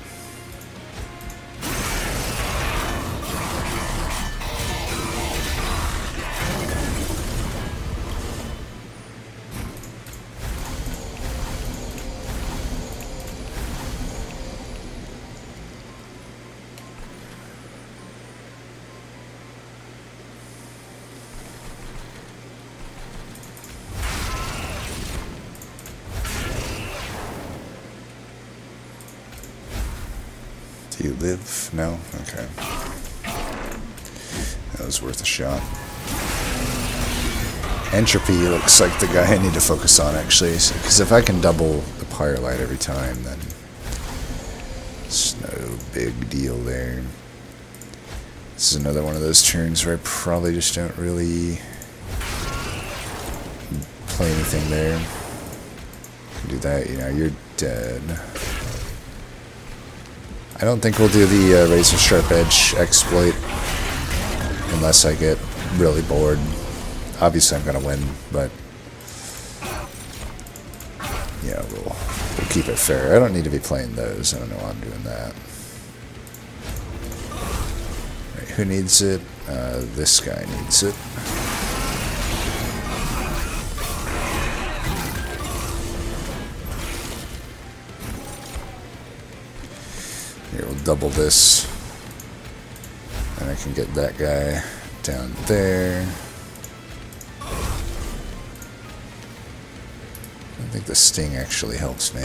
Do you live? No? Okay. That was worth a shot. Entropy looks like the guy I need to focus on, actually. Because if I can double the Pyrelite every time, then it's no big deal there. This is another one of those turns where I probably just don't really play anything there. Do that, you know, you're dead. I don't think we'll do the Razor Sharp Edge exploit unless I get really bored. Obviously I'm going to win, but yeah, we'll keep it fair. I don't need to be playing those. I don't know why I'm doing that. Right, who needs it? This guy needs it. Here, we'll double this. And I can get that guy down there. I think the sting actually helps me.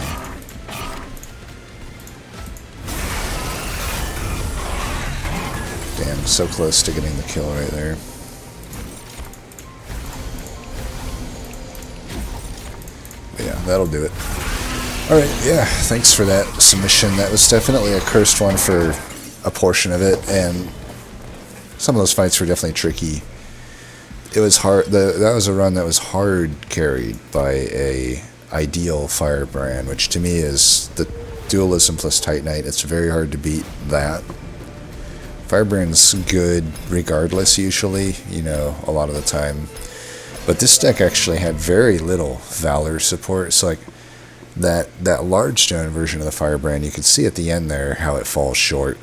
Damn, so close to getting the kill right there. But yeah, that'll do it. Alright, yeah, thanks for that submission. That was definitely a cursed one for a portion of it, and some of those fights were definitely tricky. It was hard. That was a run that was hard carried by a ideal Firebrand, which to me is the Dualism plus Titanite. It's very hard to beat that. Firebrand's good regardless usually, you know, a lot of the time. But this deck actually had very little Valor support. It's like that large stone version of the Firebrand, you could see at the end there how it falls short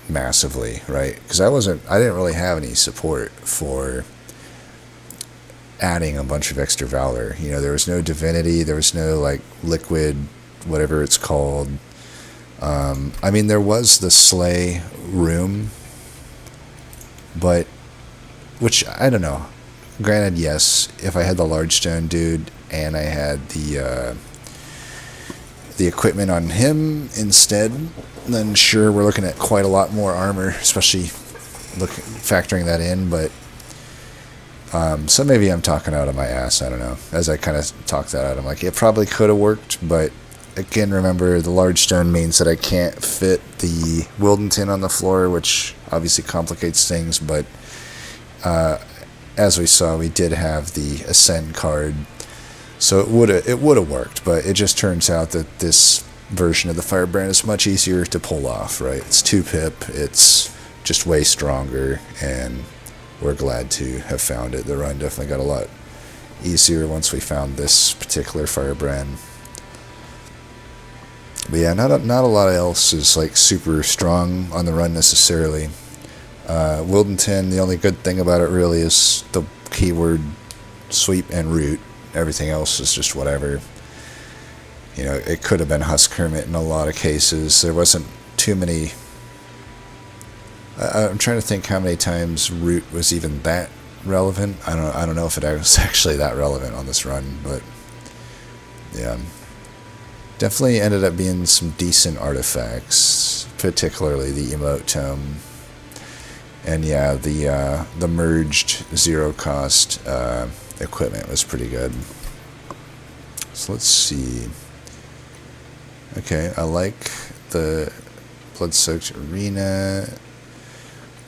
massively, right? Because I didn't really have any support for adding a bunch of extra Valor. You know, there was no Divinity, there was no like liquid, whatever it's called. I mean, there was the sleigh room, but, which, I don't know. Granted, yes, if I had the large stone dude and I had the equipment on him instead, then sure, we're looking at quite a lot more armor, especially factoring that in, but so maybe I'm talking out of my ass, I don't know. As I kind of talked that out, I'm like, it probably could have worked, but again, remember, the large stone means that I can't fit the Wildenton on the floor, which obviously complicates things, but as we saw, we did have the Ascend card, so it would have worked, but it just turns out that this version of the Firebrand is much easier to pull off, right? It's 2-pip, it's just way stronger, and we're glad to have found it. The run definitely got a lot easier once we found this particular Firebrand. But yeah, not a lot else is like super strong on the run necessarily. Wildenton, the only good thing about it really is the keyword sweep and root. Everything else is just whatever. You know, it could have been Husk Hermit in a lot of cases. There wasn't too many. I'm trying to think how many times root was even that relevant. I don't know if it was actually that relevant on this run, but yeah, definitely ended up being some decent artifacts, particularly the emote tome, and yeah, the merged zero cost equipment was pretty good. So let's see. Okay, I like the Blood-Soaked Arena.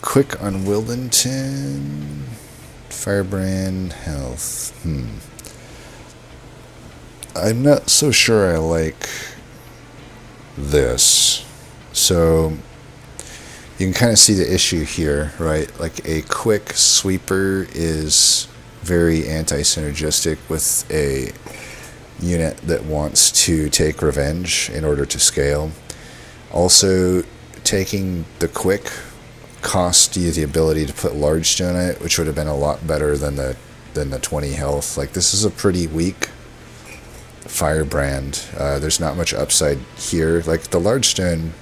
Quick on Wildenton. Firebrand health. I'm not so sure I like this. So you can kind of see the issue here, right? Like a quick sweeper is very anti-synergistic with a unit that wants to take revenge in order to scale. Also, taking the quick cost you the ability to put large stone on it, which would have been a lot better than the 20 health. Like, this is a pretty weak Firebrand. There's not much upside here. Like, the large stone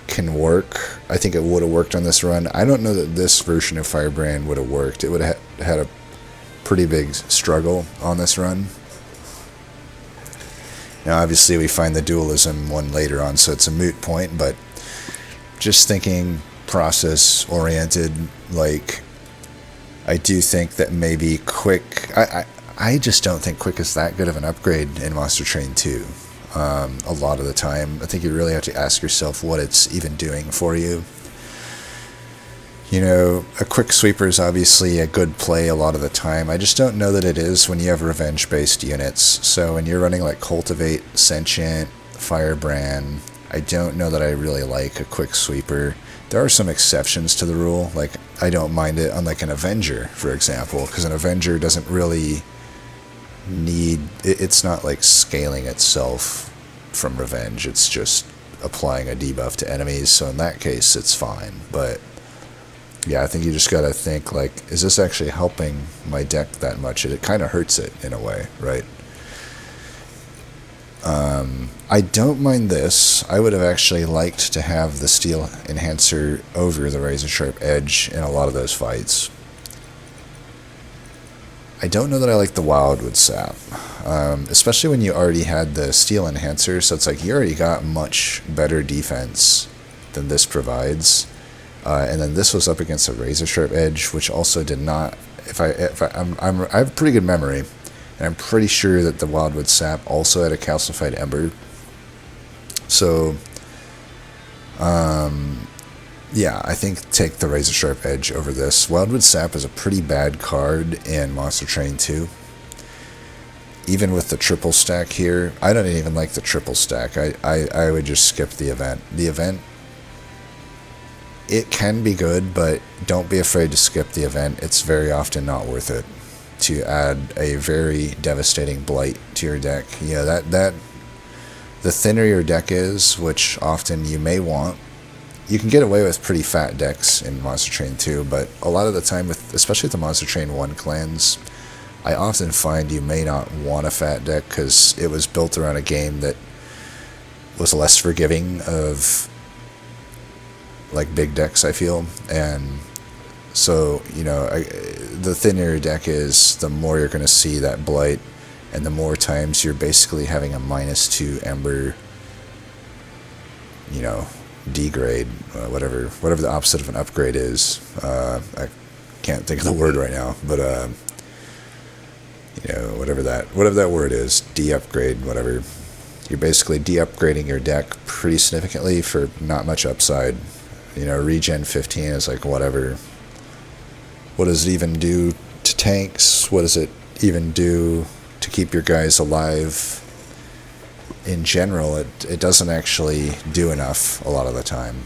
can work. I think it would have worked on this run. I don't know that this version of Firebrand would have worked. It would have had a pretty big struggle on this run. Now, obviously, we find the dualism one later on, so it's a moot point, but just thinking process-oriented, like, I do think that maybe quick... I just don't think quick is that good of an upgrade in Monster Train 2. A lot of the time, I think you really have to ask yourself what it's even doing for you. You know, a quick sweeper is obviously a good play a lot of the time. I just don't know that it is when you have revenge-based units. So when you're running like Cultivate, Sentient, Firebrand, I don't know that I really like a quick sweeper. There are some exceptions to the rule. Like, I don't mind it on like an Avenger, for example, because an Avenger doesn't really need... It's not like scaling itself from revenge. It's just applying a debuff to enemies. So in that case, it's fine. But yeah, I think you just gotta think, like, is this actually helping my deck that much? It kind of hurts it in a way, right? I don't mind this. I would have actually liked to have the Steel Enhancer over the Razor Sharp Edge in a lot of those fights. I don't know that I like the Wildwood Sap, especially when you already had the Steel Enhancer, so it's like you already got much better defense than this provides. And then this was up against a Razor Sharp Edge, which also did not... I have pretty good memory, and I'm pretty sure that the Wildwood Sap also had a Calcified Ember. So, yeah, I think take the Razor Sharp Edge over this. Wildwood Sap is a pretty bad card in Monster Train 2. Even with the triple stack here, I don't even like the triple stack. I would just skip the event. The event, it can be good, but don't be afraid to skip the event. It's very often not worth it to add a very devastating blight to your deck. You know, that the thinner your deck is, which often you may want, you can get away with pretty fat decks in Monster Train 2, but a lot of the time, especially with the Monster Train 1 clans, I often find you may not want a fat deck because it was built around a game that was less forgiving of like big decks, I feel. And so, the thinner your deck is, the more you're going to see that blight, and the more times you're basically having a -2 Ember, degrade, whatever the opposite of an upgrade is. I can't think of the word right now, but whatever that word is, de-upgrade, whatever. You're basically de-upgrading your deck pretty significantly for not much upside. Regen 15 is like whatever. What does it even do to tanks? What does it even do to keep your guys alive? In general, it doesn't actually do enough a lot of the time.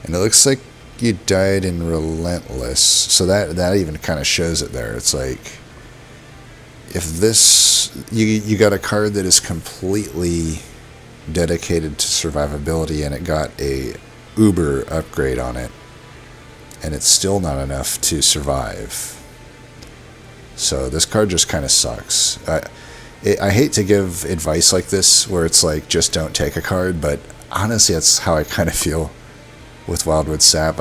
And it looks like you died in Relentless, so that even kind of shows it there. It's like, if this, you got a card that is completely dedicated to survivability, and it got a uber upgrade on it, and it's still not enough to survive. So this card just kind of sucks. I hate to give advice like this, where it's like, just don't take a card, but honestly, that's how I kind of feel with Wildwood Sap.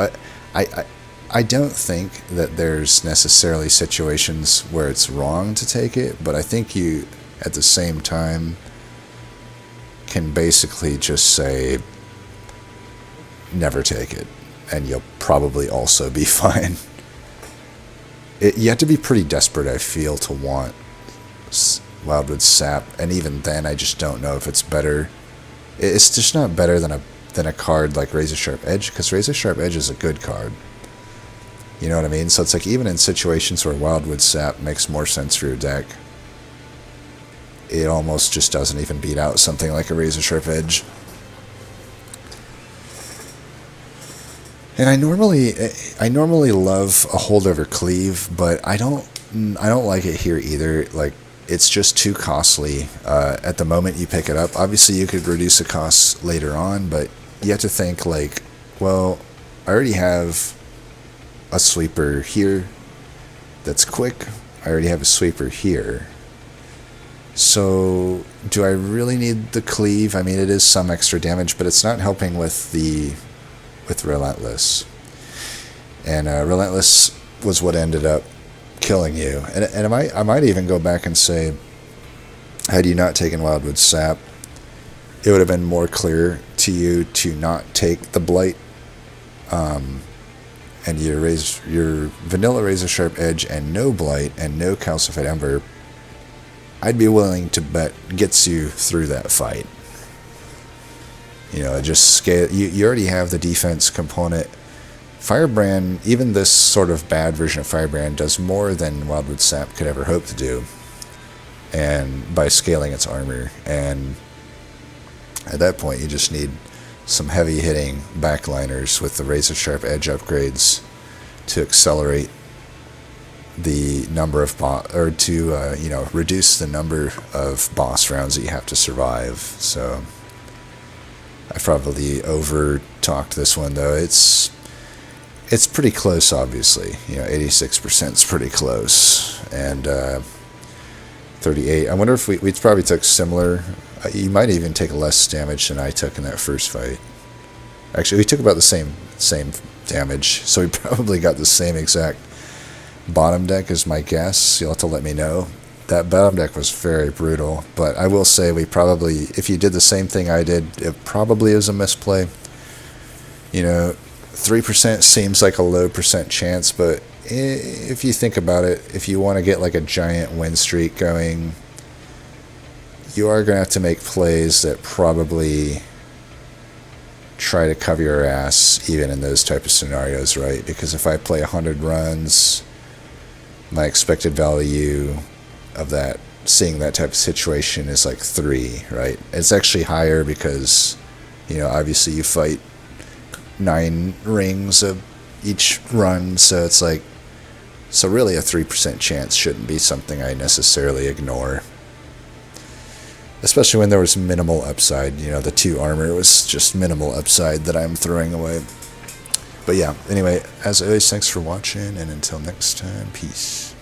I don't think that there's necessarily situations where it's wrong to take it, but I think you, at the same time, can basically just say, never take it, and you'll probably also be fine. You have to be pretty desperate, I feel, to want Wildwood Sap, and even then, I just don't know if it's better. It's just not better than a card like Razor Sharp Edge, because Razor Sharp Edge is a good card. You know what I mean? So it's like, even in situations where Wildwood Sap makes more sense for your deck, it almost just doesn't even beat out something like a Razor Sharp Edge. And I normally love a holdover cleave, but I don't like it here either. Like, it's just too costly at the moment you pick it up. Obviously, you could reduce the costs later on, but you have to think like, well, I already have a sweeper here that's quick. I already have a sweeper here. So do I really need the cleave? I mean, it is some extra damage, but it's not helping with Relentless. And Relentless was what ended up killing you. And I might even go back and say, had you not taken Wildwood Sap, it would have been more clear to you to not take the blight, and you raise your vanilla Razor Sharp Edge and no blight and no Calcified Ember. I'd be willing to bet gets you through that fight. Just scale. You already have the defense component. Firebrand, even this sort of bad version of Firebrand, does more than Wildwood Sap could ever hope to do, and by scaling its armor. And at that point, you just need some heavy hitting backliners with the Razor Sharp Edge upgrades to accelerate the number of reduce the number of boss rounds that you have to survive. So I probably over talked this one, though. It's pretty close, obviously. 86% is pretty close, and 38. I wonder if we probably took similar. You might even take less damage than I took in that first fight. Actually, we took about the same damage, so we probably got the same exact bottom deck as my guess. You'll have to let me know. That bottom deck was very brutal, but I will say we probably, if you did the same thing I did, it probably is a misplay. 3% seems like a low percent chance, but if you think about it, if you want to get like a giant win streak going, you are going to have to make plays that probably try to cover your ass even in those type of scenarios, right? Because if I play 100 runs, my expected value of that, seeing that type of situation, is like 3, right? It's actually higher because, obviously you fight 9 rings of each run, so it's like, so really a 3% chance shouldn't be something I necessarily ignore. Especially when there was minimal upside. The 2 armor was just minimal upside that I'm throwing away. But yeah, anyway, as always, thanks for watching, and until next time, peace.